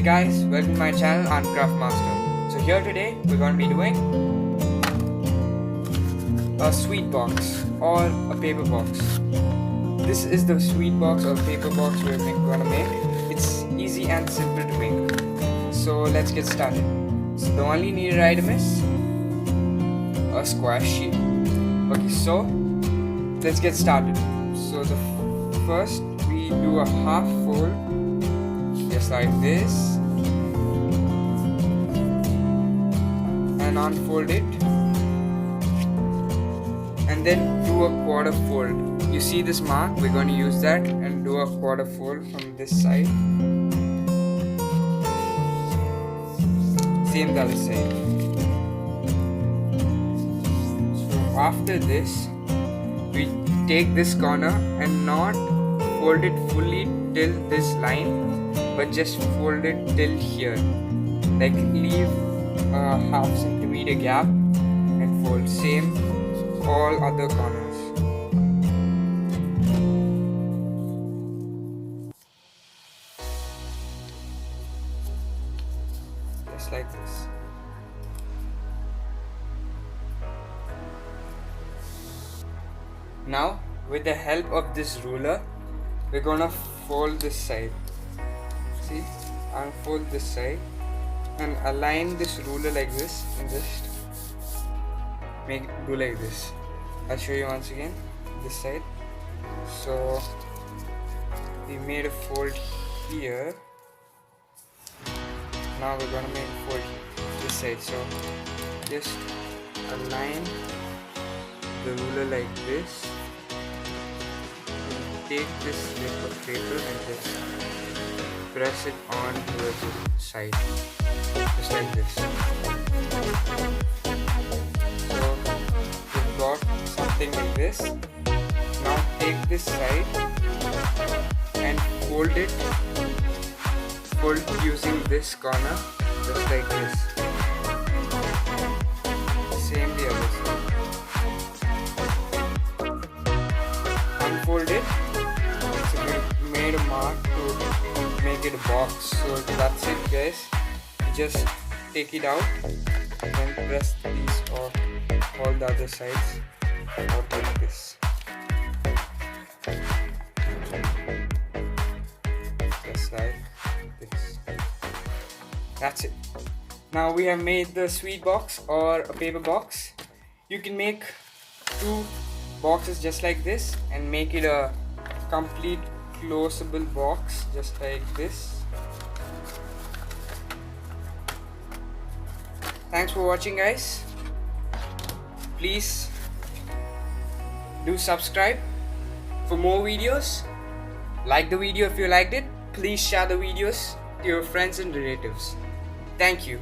Hey guys, welcome to my channel, I'm Craft Master. So here today we're going to be doing a sweet box or a paper box. This is the sweet box or paper box we're going to make. It's easy and simple to make. So let's get started. So the only needed item is a square sheet. Okay, so let's get started. So the first we do a half fold, just like this, and unfold it, and then do a quarter fold. You see this mark? We're going to use that and do a quarter fold from this side. Same the other side. So after this, we take this corner and not fold it fully till this line, but just fold it till here. Like leave a half centimeter gap and fold. Same all other corners. Just like this. Now with the help of this ruler, we're gonna fold this side. See, unfold this side and align this ruler like this and just do like this. I'll show you once again this side. So we made a fold here. Now we're gonna make a fold this side. So just align the ruler like this. Take this slip of paper and just press it on the side, just like this. So we've got something like this. Now take this side and fold it. Fold using this corner, just like this. Same the other side. Unfold it. Made a mark to make it a box. So that's it, guys. Just take it out and then press these or all the other sides out like this. Just like this. That's it. Now we have made the sweet box or a paper box. You can make two boxes just like this and make it a complete closable box just like this. Thanks for watching, guys. Please do subscribe for more videos. Like the video if you liked it. Please share the videos to your friends and relatives. Thank you.